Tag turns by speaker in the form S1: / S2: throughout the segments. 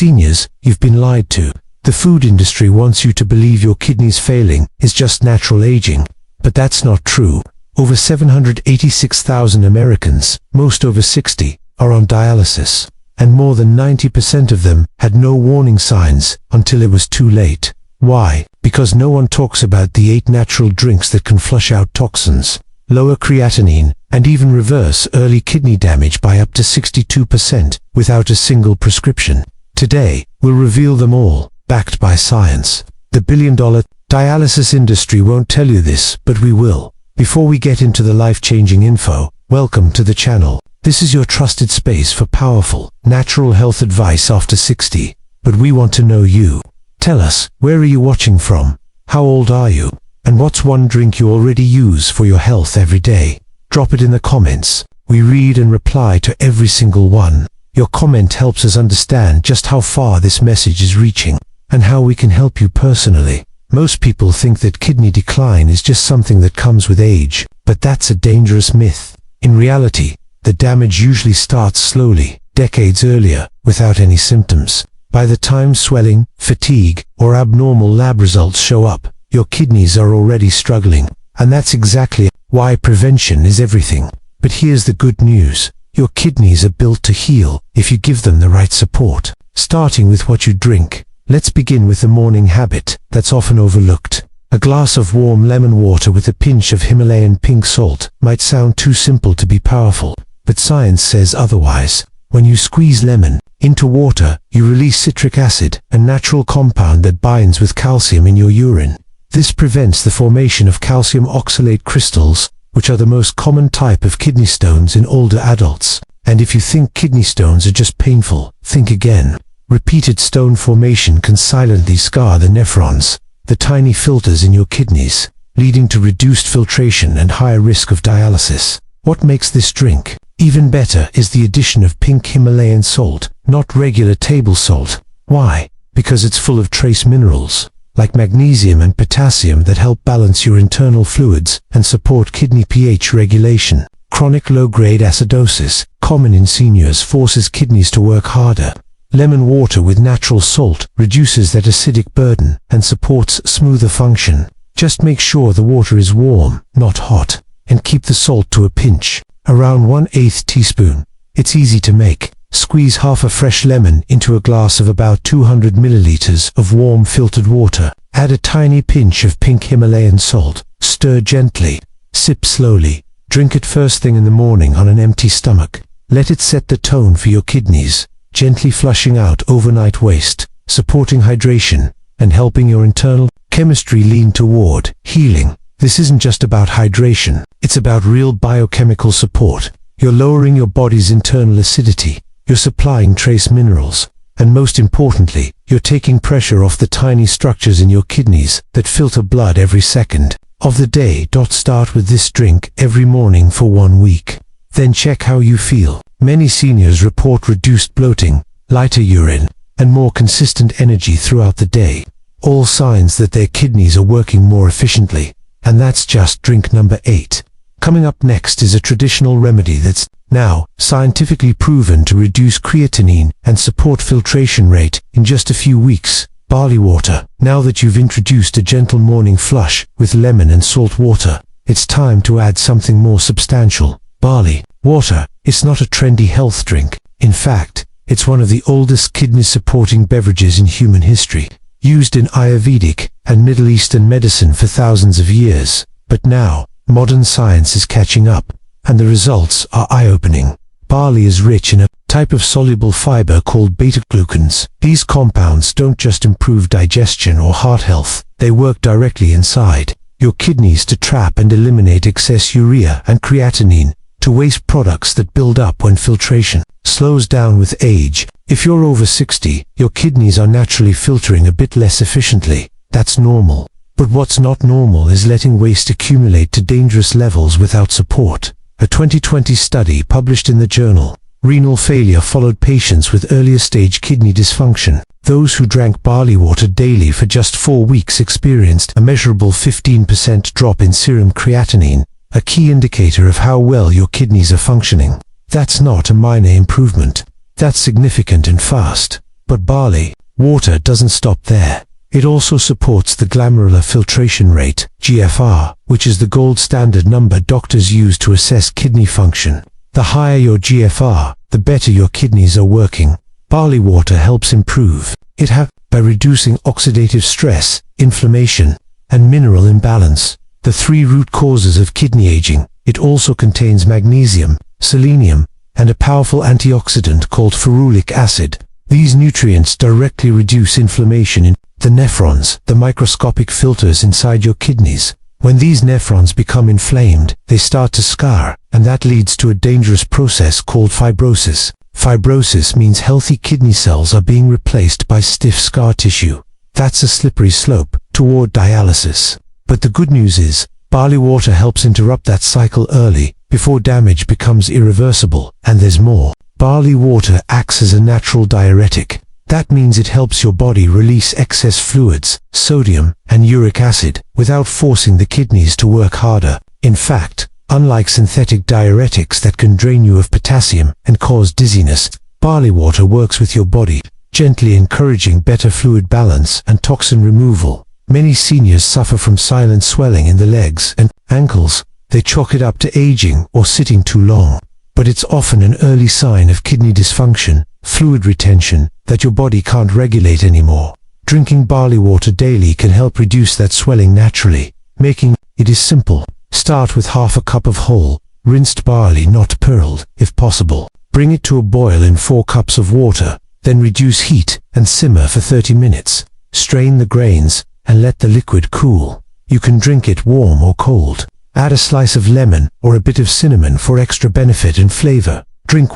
S1: Seniors, you've been lied to. The food industry wants you to believe your kidneys failing is just natural aging, but that's not true. Over 786,000 Americans, most over 60, are on dialysis, and more than 90% of them had no warning signs until it was too late. Why? Because no one talks about the 8 natural drinks that can flush out toxins, lower creatinine, and even reverse early kidney damage by up to 62% without a single prescription. Today, we'll reveal them all, backed by science. The billion-dollar dialysis industry won't tell you this, but we will. Before we get into the life-changing info, welcome to the channel. This is your trusted space for powerful, natural health advice after 60. But we want to know you. Tell us, where are you watching from? How old are you? And what's one drink you already use for your health every day? Drop it in the comments. We read and reply to every single one. Your comment helps us understand just how far this message is reaching, and how we can help you personally. Most people think that kidney decline is just something that comes with age, but that's a dangerous myth. In reality, the damage usually starts slowly, decades earlier, without any symptoms. By the time swelling, fatigue, or abnormal lab results show up, your kidneys are already struggling. And that's exactly why prevention is everything. But here's the good news. Your kidneys are built to heal if you give them the right support. Starting with what you drink, let's begin with the morning habit that's often overlooked. A glass of warm lemon water with a pinch of Himalayan pink salt might sound too simple to be powerful, but science says otherwise. When you squeeze lemon into water, you release citric acid, a natural compound that binds with calcium in your urine. This prevents the formation of calcium oxalate crystals, which are the most common type of kidney stones in older adults. And if you think kidney stones are just painful, think again. Repeated stone formation can silently scar the nephrons, the tiny filters in your kidneys, leading to reduced filtration and higher risk of dialysis. What makes this drink even better is the addition of pink Himalayan salt, not regular table salt. Why? Because it's full of trace minerals, like magnesium and potassium, that help balance your internal fluids and support kidney pH regulation. Chronic low-grade acidosis, common in seniors, forces kidneys to work harder. Lemon water with natural salt reduces that acidic burden and supports smoother function. Just make sure the water is warm, not hot, and keep the salt to a pinch, around 1/8 teaspoon. It's easy to make. Squeeze half a fresh lemon into a glass of about 200 milliliters of warm filtered water. Add a tiny pinch of pink Himalayan salt. Stir gently. Sip slowly. Drink it first thing in the morning on an empty stomach. Let it set the tone for your kidneys, gently flushing out overnight waste, supporting hydration, and helping your internal chemistry lean toward healing. This isn't just about hydration. It's about real biochemical support. You're lowering your body's internal acidity. You're supplying trace minerals, and most importantly, you're taking pressure off the tiny structures in your kidneys that filter blood every second of the day. Start with this drink every morning for 1 week. Then check how you feel. Many seniors report reduced bloating, lighter urine, and more consistent energy throughout the day. All signs that their kidneys are working more efficiently. And that's just drink number 8. Coming up next is a traditional remedy that's now scientifically proven to reduce creatinine and support filtration rate in just a few weeks. Barley water. Now that you've introduced a gentle morning flush with lemon and salt water, it's time to add something more substantial. Barley water. It's not a trendy health drink. In fact, it's one of the oldest kidney-supporting beverages in human history, used in Ayurvedic and Middle Eastern medicine for thousands of years. But now, modern science is catching up, and the results are eye-opening. Barley is rich in a type of soluble fiber called beta-glucans. These compounds don't just improve digestion or heart health, they work directly inside your kidneys to trap and eliminate excess urea and creatinine, to waste products that build up when filtration slows down with age. If you're over 60, your kidneys are naturally filtering a bit less efficiently. That's normal. But what's not normal is letting waste accumulate to dangerous levels without support. A 2020 study published in the journal Renal Failure followed patients with earlier stage kidney dysfunction. Those who drank barley water daily for just 4 weeks experienced a measurable 15% drop in serum creatinine, a key indicator of how well your kidneys are functioning. That's not a minor improvement. That's significant and fast. But barley water doesn't stop there. It also supports the glomerular filtration rate, GFR, which is the gold standard number doctors use to assess kidney function. The higher your GFR, the better your kidneys are working. Barley water helps improve it by reducing oxidative stress, inflammation, and mineral imbalance, the three root causes of kidney aging. It also contains magnesium, selenium, and a powerful antioxidant called ferulic acid. These nutrients directly reduce inflammation in the nephrons, the microscopic filters inside your kidneys. When these nephrons become inflamed, they start to scar, and that leads to a dangerous process called fibrosis. Fibrosis means healthy kidney cells are being replaced by stiff scar tissue. That's a slippery slope toward dialysis. But the good news is, barley water helps interrupt that cycle early, before damage becomes irreversible. And there's more. Barley water acts as a natural diuretic. That means it helps your body release excess fluids, sodium, and uric acid, without forcing the kidneys to work harder. In fact, unlike synthetic diuretics that can drain you of potassium and cause dizziness, barley water works with your body, gently encouraging better fluid balance and toxin removal. Many seniors suffer from silent swelling in the legs and ankles. They chalk it up to aging or sitting too long. But it's often an early sign of kidney dysfunction, fluid retention, that your body can't regulate anymore. Drinking barley water daily can help reduce that swelling naturally. Making it is simple. Start with half a cup of whole, rinsed barley, not pearled, if possible. Bring it to a boil in 4 cups of water, then reduce heat and simmer for 30 minutes. Strain the grains and let the liquid cool. You can drink it warm or cold. Add a slice of lemon or a bit of cinnamon for extra benefit and flavor. Drink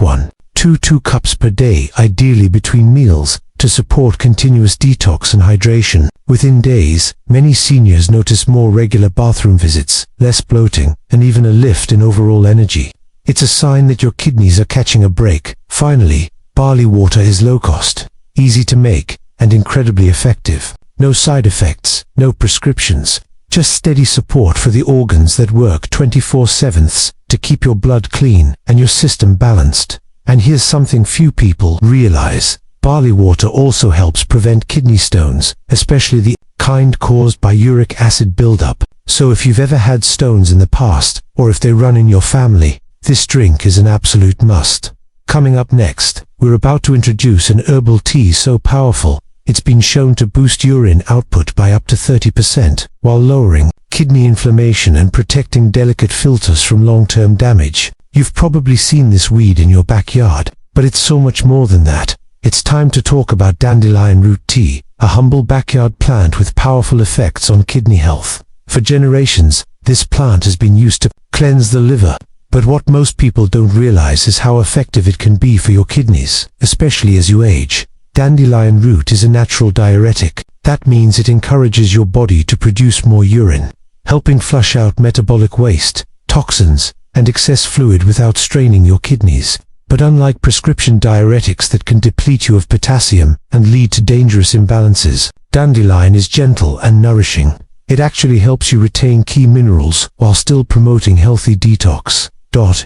S1: 2 cups per day, ideally between meals, to support continuous detox and hydration. Within days, many seniors notice more regular bathroom visits, less bloating, and even a lift in overall energy. It's a sign that your kidneys are catching a break. Finally, barley water is low cost, easy to make, and incredibly effective. No side effects, no prescriptions. Just steady support for the organs that work 24/7 to keep your blood clean and your system balanced. And here's something few people realize. Barley water also helps prevent kidney stones, especially the kind caused by uric acid buildup. So if you've ever had stones in the past, or if they run in your family, this drink is an absolute must. Coming up next, we're about to introduce an herbal tea so powerful, it's been shown to boost urine output by up to 30%, while lowering kidney inflammation and protecting delicate filters from long-term damage. You've probably seen this weed in your backyard, but it's so much more than that. It's time to talk about dandelion root tea, a humble backyard plant with powerful effects on kidney health. For generations, this plant has been used to cleanse the liver. But what most people don't realize is how effective it can be for your kidneys, especially as you age. Dandelion root is a natural diuretic. That means it encourages your body to produce more urine, helping flush out metabolic waste, toxins, and excess fluid without straining your kidneys. But unlike prescription diuretics that can deplete you of potassium and lead to dangerous imbalances, dandelion is gentle and nourishing. It actually helps you retain key minerals while still promoting healthy detox.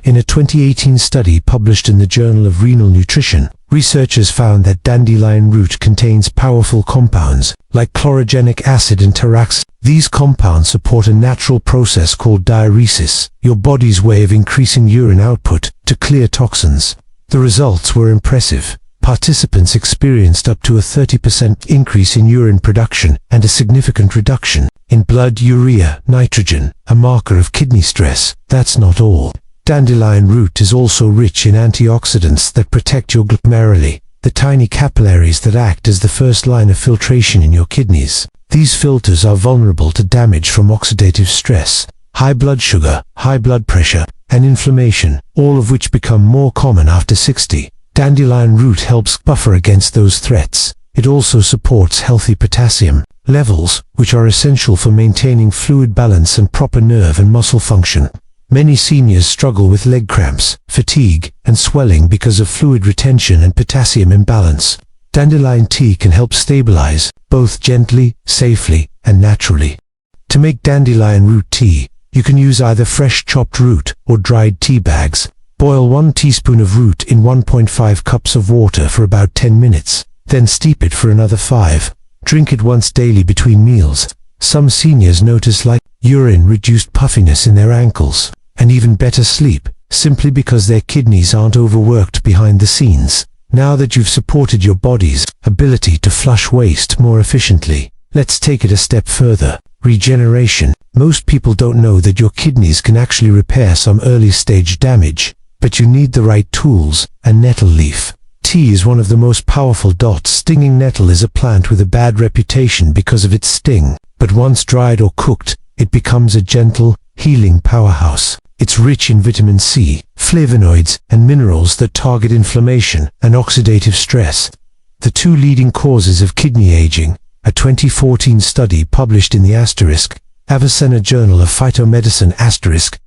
S1: In a 2018 study published in the Journal of Renal Nutrition, researchers found that dandelion root contains powerful compounds like chlorogenic acid and tarax. These compounds support a natural process called dialysis, your body's way of increasing urine output to clear toxins. The results were impressive. Participants experienced up to a 30% increase in urine production and a significant reduction in blood urea nitrogen, a marker of kidney stress. That's not all. Dandelion root is also rich in antioxidants that protect your glomeruli, the tiny capillaries that act as the first line of filtration in your kidneys. These filters are vulnerable to damage from oxidative stress, high blood sugar, high blood pressure, and inflammation, all of which become more common after 60. Dandelion root helps buffer against those threats. It also supports healthy potassium levels, which are essential for maintaining fluid balance and proper nerve and muscle function. Many seniors struggle with leg cramps, fatigue, and swelling because of fluid retention and potassium imbalance. Dandelion tea can help stabilize, both gently, safely, and naturally. To make dandelion root tea, you can use either fresh chopped root or dried tea bags. Boil 1 teaspoon of root in 1.5 cups of water for about 10 minutes. then steep it for another 5. Drink it once daily between meals. Some seniors notice light urine, reduced puffiness in their ankles, and even better sleep, simply because their kidneys aren't overworked behind the scenes. Now that you've supported your body's ability to flush waste more efficiently, let's take it a step further. Regeneration. Most people don't know that your kidneys can actually repair some early-stage damage, but you need the right tools, and nettle leaf tea is one of the most powerful. Stinging nettle is a plant with a bad reputation because of its sting, but once dried or cooked, it becomes a gentle, healing powerhouse. It's rich in vitamin C, flavonoids, and minerals that target inflammation and oxidative stress, the 2 leading causes of kidney aging. A 2014 study published in the Avicenna Journal of Phytomedicine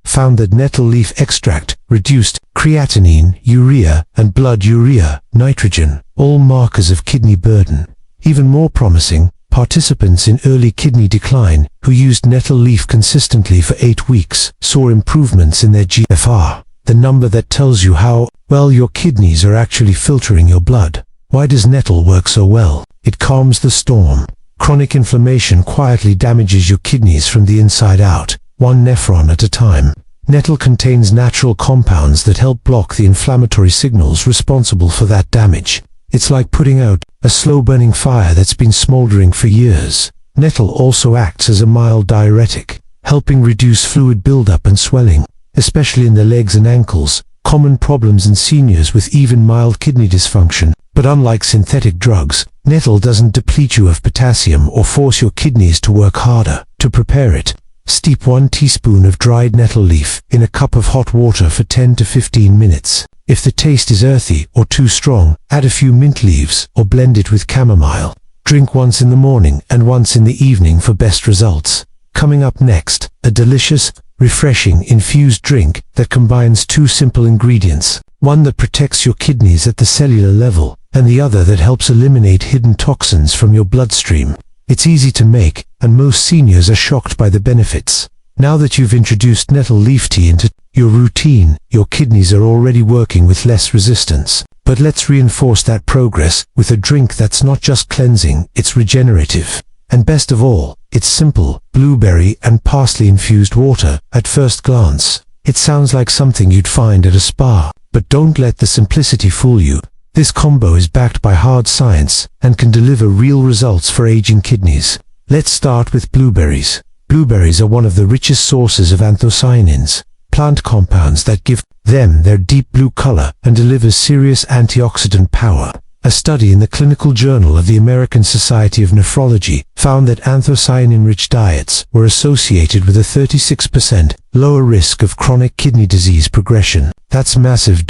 S1: found that nettle leaf extract reduced creatinine, urea, and blood urea, nitrogen, all markers of kidney burden. Even more promising, participants in early kidney decline who used nettle leaf consistently for 8 weeks saw improvements in their GFR, the number that tells you how well your kidneys are actually filtering your blood. Why does nettle work so well? It calms the storm. Chronic inflammation quietly damages your kidneys from the inside out, one nephron at a time. Nettle contains natural compounds that help block the inflammatory signals responsible for that damage. It's like putting out a slow-burning fire that's been smoldering for years. Nettle also acts as a mild diuretic, helping reduce fluid buildup and swelling, especially in the legs and ankles, common problems in seniors with even mild kidney dysfunction. But unlike synthetic drugs, nettle doesn't deplete you of potassium or force your kidneys to work harder. To prepare it, steep 1 teaspoon of dried nettle leaf in a cup of hot water for 10 to 15 minutes. If the taste is earthy or too strong, add a few mint leaves or blend it with chamomile. Drink once in the morning and once in the evening for best results. Coming up next, a delicious, refreshing infused drink that combines 2 simple ingredients. One that protects your kidneys at the cellular level, and the other that helps eliminate hidden toxins from your bloodstream. It's easy to make, and most seniors are shocked by the benefits. Now that you've introduced nettle leaf tea into your routine, your kidneys are already working with less resistance. But let's reinforce that progress with a drink that's not just cleansing, it's regenerative. And best of all, it's simple: blueberry and parsley infused water. At first glance, it sounds like something you'd find at a spa, but don't let the simplicity fool you. This combo is backed by hard science and can deliver real results for aging kidneys. Let's start with blueberries. Blueberries are one of the richest sources of anthocyanins, plant compounds that give them their deep blue color and deliver serious antioxidant power. A study in the Clinical Journal of the American Society of Nephrology found that anthocyanin-rich diets were associated with a 36% lower risk of chronic kidney disease progression. That's massive.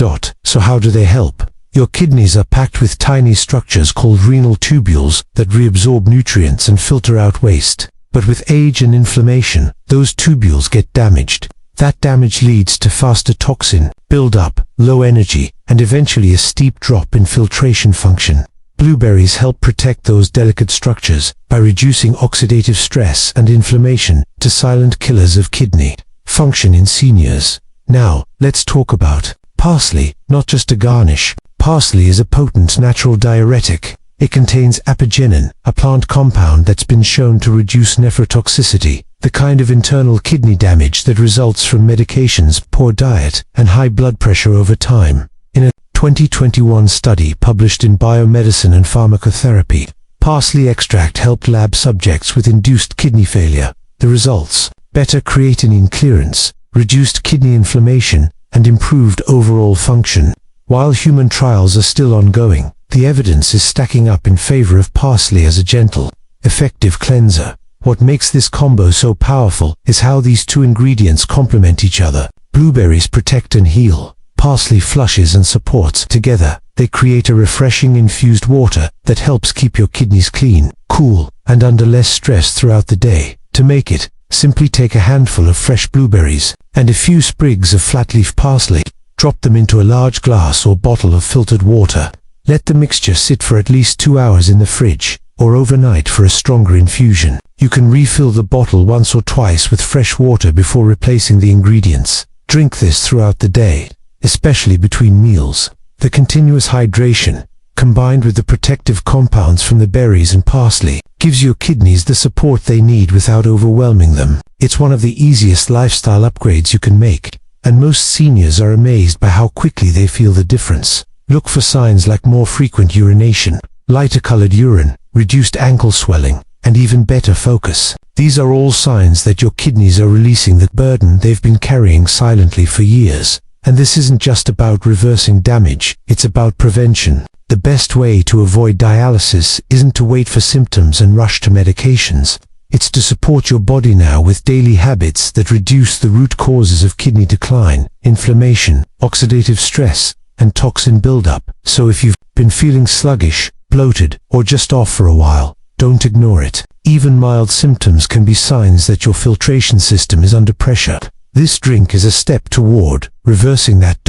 S1: So how do they help? Your kidneys are packed with tiny structures called renal tubules that reabsorb nutrients and filter out waste. But with age and inflammation, those tubules get damaged. That damage leads to faster toxin buildup, low energy, and eventually a steep drop in filtration function. Blueberries help protect those delicate structures by reducing oxidative stress and inflammation to silent killers of kidney function in seniors. Now, let's talk about parsley, not just a garnish. Parsley is a potent natural diuretic. It contains apigenin, a plant compound that's been shown to reduce nephrotoxicity, the kind of internal kidney damage that results from medications, poor diet, and high blood pressure over time. In a 2021 study published in Biomedicine and Pharmacotherapy, parsley extract helped lab subjects with induced kidney failure. The results: better creatinine clearance, reduced kidney inflammation, and improved overall function. While human trials are still ongoing, the evidence is stacking up in favor of parsley as a gentle, effective cleanser. What makes this combo so powerful is how these 2 ingredients complement each other. Blueberries protect and heal. Parsley flushes and supports. Together, they create a refreshing infused water that helps keep your kidneys clean, cool, and under less stress throughout the day. To make it, simply take a handful of fresh blueberries and a few sprigs of flatleaf parsley. Drop them into a large glass or bottle of filtered water. Let the mixture sit for at least 2 hours in the fridge, or overnight for a stronger infusion. You can refill the bottle once or twice with fresh water before replacing the ingredients. Drink this throughout the day, especially between meals. The continuous hydration combined with the protective compounds from the berries and parsley, gives your kidneys the support they need without overwhelming them. It's one of the easiest lifestyle upgrades you can make, and most seniors are amazed by how quickly they feel the difference. Look for signs like more frequent urination, lighter colored urine, reduced ankle swelling, and even better focus. These are all signs that your kidneys are releasing the burden they've been carrying silently for years. And this isn't just about reversing damage, it's about prevention. The best way to avoid dialysis isn't to wait for symptoms and rush to medications. It's to support your body now with daily habits that reduce the root causes of kidney decline, inflammation, oxidative stress, and toxin buildup. So if you've been feeling sluggish, bloated, or just off for a while, don't ignore it. Even mild symptoms can be signs that your filtration system is under pressure. This drink is a step toward reversing that.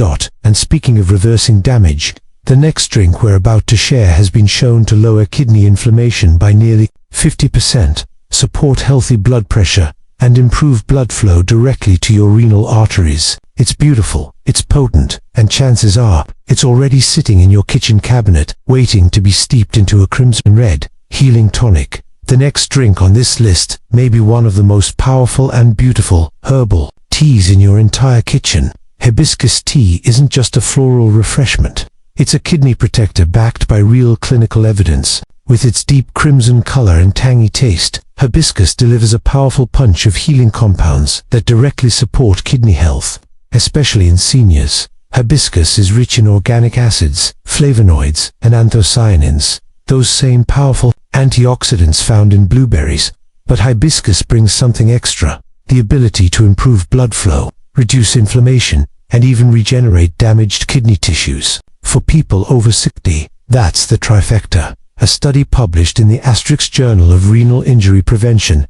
S1: And speaking of reversing damage, the next drink we're about to share has been shown to lower kidney inflammation by nearly 50%, support healthy blood pressure, and improve blood flow directly to your renal arteries. It's beautiful, it's potent, and chances are, it's already sitting in your kitchen cabinet, waiting to be steeped into a crimson red, healing tonic. The next drink on this list may be one of the most powerful and beautiful herbal teas in your entire kitchen. Hibiscus tea isn't just a floral refreshment. It's a kidney protector backed by real clinical evidence. With its deep crimson color and tangy taste, hibiscus delivers a powerful punch of healing compounds that directly support kidney health, especially in seniors. Hibiscus is rich in organic acids, flavonoids, and anthocyanins, those same powerful antioxidants found in blueberries. But hibiscus brings something extra: the ability to improve blood flow, reduce inflammation, and even regenerate damaged kidney tissues. For people over 60, that's the trifecta. A study published in the Journal of Renal Injury Prevention,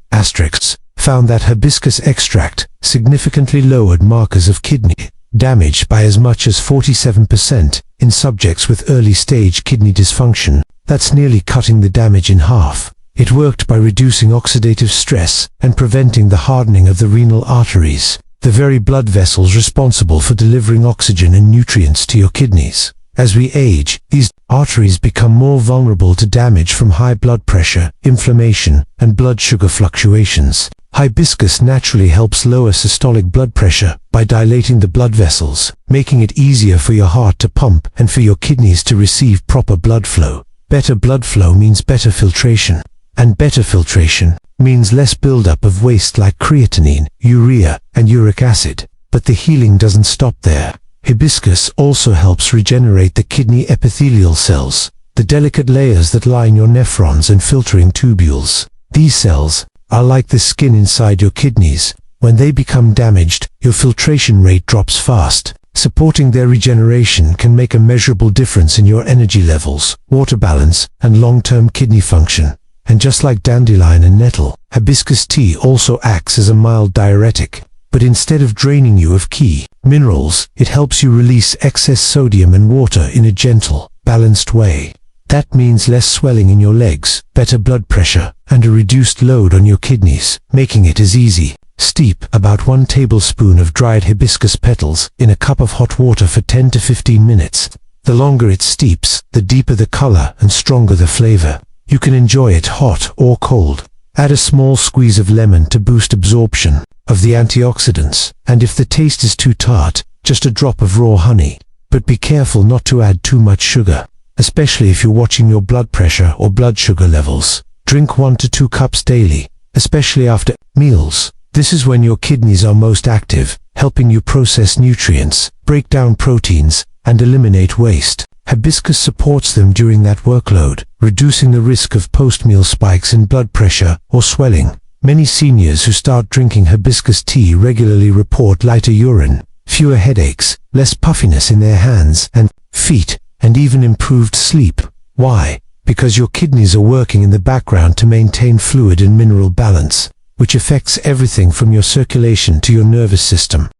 S1: found that hibiscus extract significantly lowered markers of kidney damage by as much as 47% in subjects with early-stage kidney dysfunction. That's nearly cutting the damage in half. It worked by reducing oxidative stress and preventing the hardening of the renal arteries, the very blood vessels responsible for delivering oxygen and nutrients to your kidneys. As we age, these arteries become more vulnerable to damage from high blood pressure, inflammation, and blood sugar fluctuations. Hibiscus naturally helps lower systolic blood pressure by dilating the blood vessels, making it easier for your heart to pump and for your kidneys to receive proper blood flow. Better blood flow means better filtration. And better filtration means less buildup of waste like creatinine, urea, and uric acid. But the healing doesn't stop there. Hibiscus also helps regenerate the kidney epithelial cells, the delicate layers that line your nephrons and filtering tubules. These cells are like the skin inside your kidneys. When they become damaged, your filtration rate drops fast. Supporting their regeneration can make a measurable difference in your energy levels, water balance, and long-term kidney function. And just like dandelion and nettle, hibiscus tea also acts as a mild diuretic. But instead of draining you of key minerals, it helps you release excess sodium and water in a gentle, balanced way. That means less swelling in your legs, better blood pressure, and a reduced load on your kidneys, making it as easy. Steep about 1 tablespoon of dried hibiscus petals in a cup of hot water for 10 to 15 minutes. The longer it steeps, the deeper the color and stronger the flavor. You can enjoy it hot or cold. Add a small squeeze of lemon to boost absorption of the antioxidants, and if the taste is too tart, just a drop of raw honey. But be careful not to add too much sugar, especially if you're watching your blood pressure or blood sugar levels. Drink 1 to 2 cups daily, especially after meals. This is when your kidneys are most active, helping you process nutrients, break down proteins, and eliminate waste. Hibiscus supports them during that workload, reducing the risk of post-meal spikes in blood pressure or swelling. Many seniors who start drinking hibiscus tea regularly report lighter urine, fewer headaches, less puffiness in their hands and feet, and even improved sleep. Why? Because your kidneys are working in the background to maintain fluid and mineral balance, which affects everything from your circulation to your nervous system.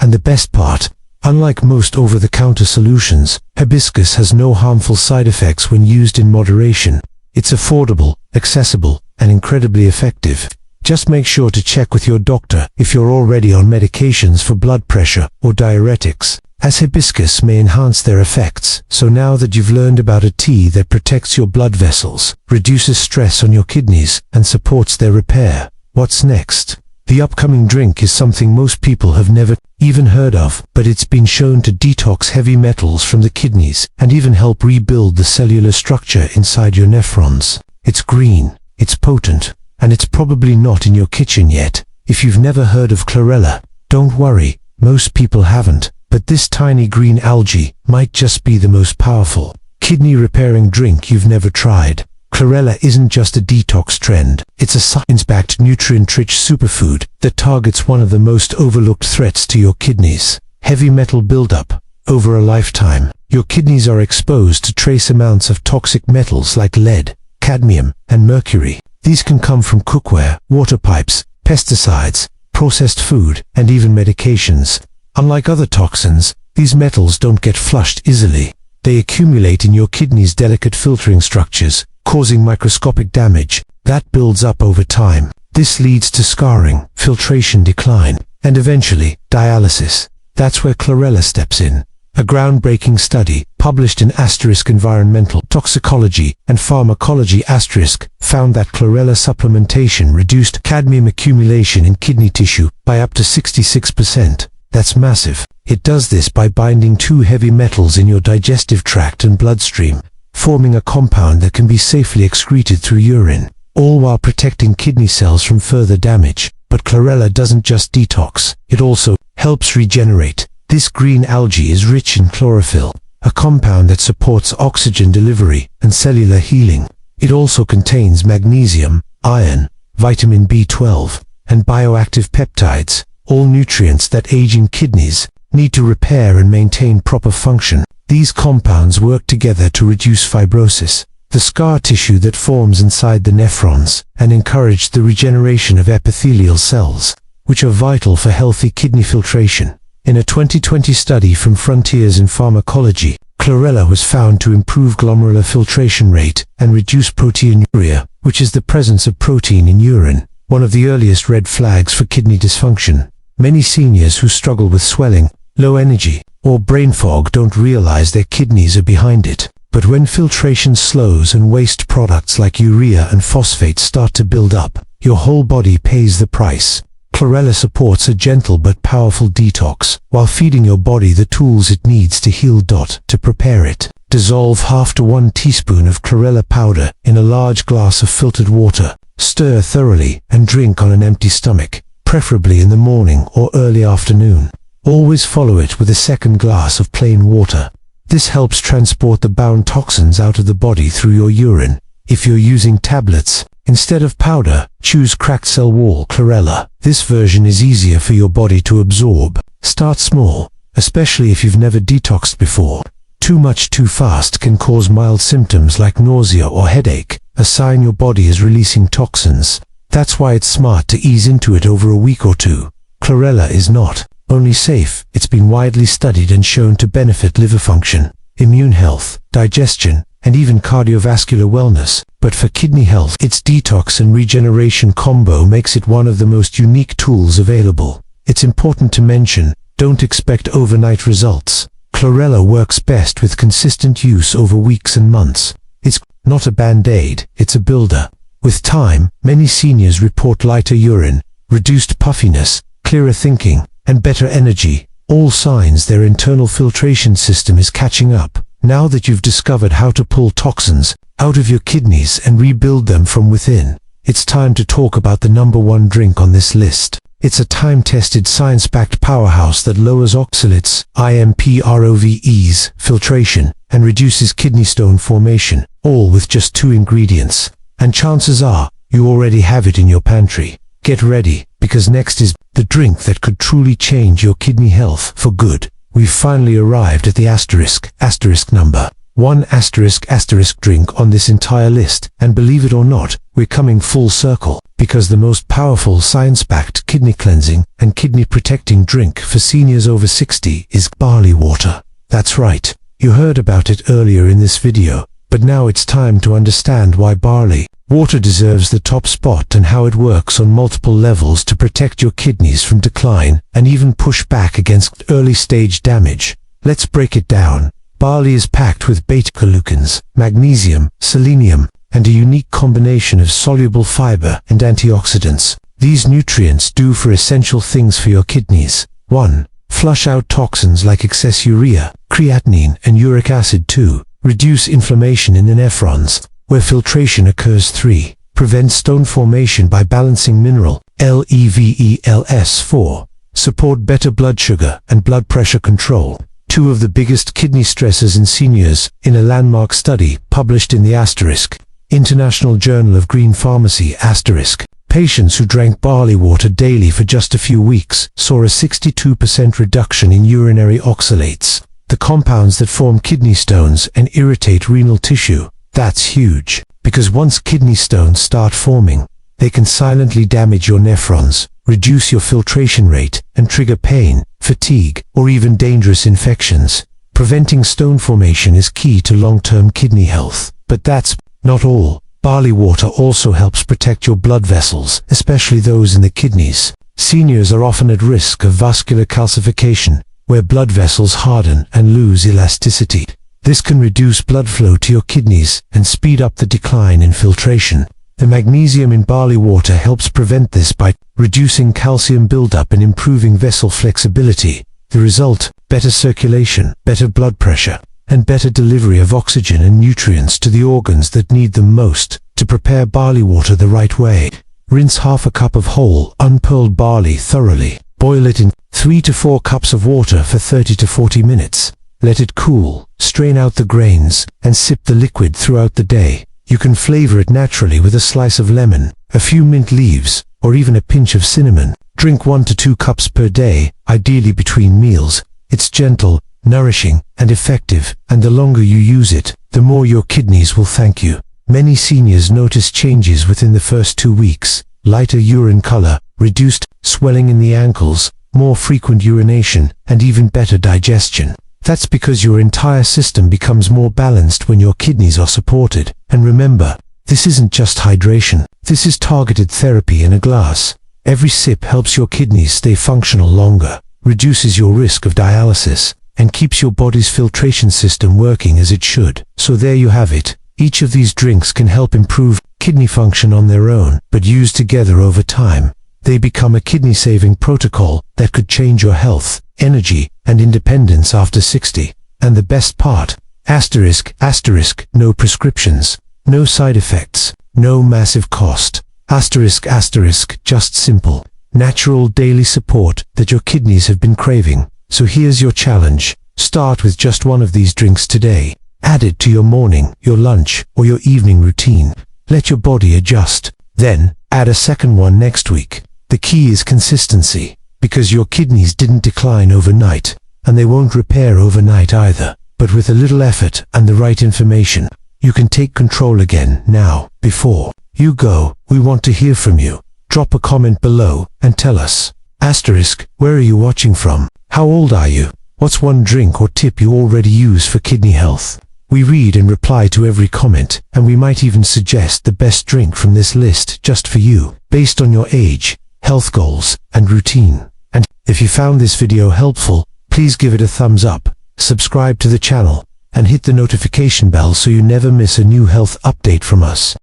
S1: And the best part, unlike most over-the-counter solutions, hibiscus has no harmful side effects when used in moderation. It's affordable, accessible, and incredibly effective. Just make sure to check with your doctor if you're already on medications for blood pressure or diuretics. as hibiscus may enhance their effects. So now that you've learned about a tea that protects your blood vessels, reduces stress on your kidneys, and supports their repair, what's next? The upcoming drink is something most people have never even heard of, but it's been shown to detox heavy metals from the kidneys and even help rebuild the cellular structure inside your nephrons. It's green, it's potent, and it's probably not in your kitchen yet. If you've never heard of chlorella, don't worry, most people haven't, but this tiny green algae might just be the most powerful, kidney-repairing drink you've never tried. Chlorella isn't just a detox trend, it's a science-backed nutrient-rich superfood that targets one of the most overlooked threats to your kidneys: heavy metal buildup. Over a lifetime, your kidneys are exposed to trace amounts of toxic metals like lead, cadmium, and mercury. These can come from cookware, water pipes, pesticides, processed food, and even medications. Unlike other toxins, these metals don't get flushed easily. They accumulate in your kidney's delicate filtering structures, causing microscopic damage that builds up over time. This leads to scarring, filtration decline, and eventually, dialysis. That's where chlorella steps in. A groundbreaking study, published in Environmental Toxicology and Pharmacology found that chlorella supplementation reduced cadmium accumulation in kidney tissue by up to 66%. That's massive. It does this by binding two heavy metals in your digestive tract and bloodstream, forming a compound that can be safely excreted through urine, all while protecting kidney cells from further damage. But chlorella doesn't just detox, it also helps regenerate. This green algae is rich in chlorophyll, a compound that supports oxygen delivery and cellular healing. It also contains magnesium, iron, vitamin B12, and bioactive peptides, all nutrients that aging kidneys need to repair and maintain proper function. These compounds work together to reduce fibrosis, the scar tissue that forms inside the nephrons, and encourage the regeneration of epithelial cells, which are vital for healthy kidney filtration. In a 2020 study from Frontiers in Pharmacology, chlorella was found to improve glomerular filtration rate and reduce proteinuria, which is the presence of protein in urine, one of the earliest red flags for kidney dysfunction. Many seniors who struggle with swelling, low energy, or brain fog don't realize their kidneys are behind it. But when filtration slows and waste products like urea and phosphate start to build up, your whole body pays the price. Chlorella supports a gentle but powerful detox, while feeding your body the tools it needs to heal. To prepare it, dissolve half to 1 teaspoon of chlorella powder in a large glass of filtered water. Stir thoroughly and drink on an empty stomach, preferably in the morning or early afternoon. Always follow it with a second glass of plain water. This helps transport the bound toxins out of the body through your urine. If you're using tablets instead of powder, choose cracked cell wall chlorella. This version is easier for your body to absorb. Start small, especially if you've never detoxed before. Too much too fast can cause mild symptoms like nausea or headache, a sign your body is releasing toxins. That's why it's smart to ease into it over a week or two. Chlorella is not only safe, it's been widely studied and shown to benefit liver function, immune health, digestion, and even cardiovascular wellness. But for kidney health, its detox and regeneration combo makes it one of the most unique tools available. It's important to mention, don't expect overnight results. Chlorella works best with consistent use over weeks and months. It's not a band-aid, it's a builder. With time, many seniors report lighter urine, reduced puffiness, clearer thinking, and better energy, all signs their internal filtration system is catching up. Now that you've discovered how to pull toxins out of your kidneys and rebuild them from within, it's time to talk about the #1 drink on this list. It's a time-tested, science-backed powerhouse that lowers oxalates, IMPROVEs, filtration, and reduces kidney stone formation, all with just 2 ingredients. And chances are, you already have it in your pantry. Get ready, because next is the drink that could truly change your kidney health for good. We've finally arrived at the number 1 drink on this entire list, and believe it or not, we're coming full circle, because the most powerful science-backed kidney cleansing and kidney protecting drink for seniors over 60 is barley water. That's right, you heard about it earlier in this video, but now it's time to understand why barley water deserves the top spot and how it works on multiple levels to protect your kidneys from decline and even push back against early-stage damage. Let's break it down. Barley is packed with beta-glucans, magnesium, selenium, and a unique combination of soluble fiber and antioxidants. These nutrients do for essential things for your kidneys. 1. Flush out toxins like excess urea, creatinine, and uric acid. 2. Reduce inflammation in the nephrons, where filtration occurs. 3. Prevent stone formation by balancing mineral, LEVELS. 4. Support better blood sugar and blood pressure control. Two of the biggest kidney stressors in seniors, in a landmark study published in the International Journal of Green Pharmacy. Patients who drank barley water daily for just a few weeks saw a 62% reduction in urinary oxalates, the compounds that form kidney stones and irritate renal tissue. That's huge, because once kidney stones start forming, they can silently damage your nephrons, reduce your filtration rate, and trigger pain, fatigue, or even dangerous infections. Preventing stone formation is key to long-term kidney health. But that's not all. Barley water also helps protect your blood vessels, especially those in the kidneys. Seniors are often at risk of vascular calcification, where blood vessels harden and lose elasticity. This can reduce blood flow to your kidneys and speed up the decline in filtration. The magnesium in barley water helps prevent this by reducing calcium buildup and improving vessel flexibility. The result: better circulation, better blood pressure, and better delivery of oxygen and nutrients to the organs that need them most. To prepare barley water the right way: rinse half a cup of whole, unpearled barley thoroughly. Boil it in 3 to 4 cups of water for 30 to 40 minutes. Let it cool, strain out the grains, and sip the liquid throughout the day. You can flavor it naturally with a slice of lemon, a few mint leaves, or even a pinch of cinnamon. Drink 1 to 2 cups per day, ideally between meals. It's gentle, nourishing, and effective, and the longer you use it, the more your kidneys will thank you. Many seniors notice changes within the first 2 weeks: lighter urine color, reduced swelling in the ankles, more frequent urination, and even better digestion. That's because your entire system becomes more balanced when your kidneys are supported. And remember, this isn't just hydration. This is targeted therapy in a glass. Every sip helps your kidneys stay functional longer, reduces your risk of dialysis, and keeps your body's filtration system working as it should. So there you have it. Each of these drinks can help improve kidney function on their own, but used together over time, they become a kidney-saving protocol that could change your health, energy, and independence after 60. And the best part: no prescriptions, no side effects, no massive cost. Just simple, natural daily support that your kidneys have been craving. So here's your challenge. Start with just one of these drinks today. Add it to your morning, your lunch, or your evening routine. Let your body adjust. Then, add a second one next week. The key is consistency, because your kidneys didn't decline overnight, and they won't repair overnight either. But with a little effort and the right information, you can take control again. Now, before you go, we want to hear from you. Drop a comment below and tell us. Where are you watching from? How old are you? What's one drink or tip you already use for kidney health? We read and reply to every comment, and we might even suggest the best drink from this list just for you, based on your age, health goals, and routine. And if you found this video helpful, please give it a thumbs up, subscribe to the channel, and hit the notification bell so you never miss a new health update from us.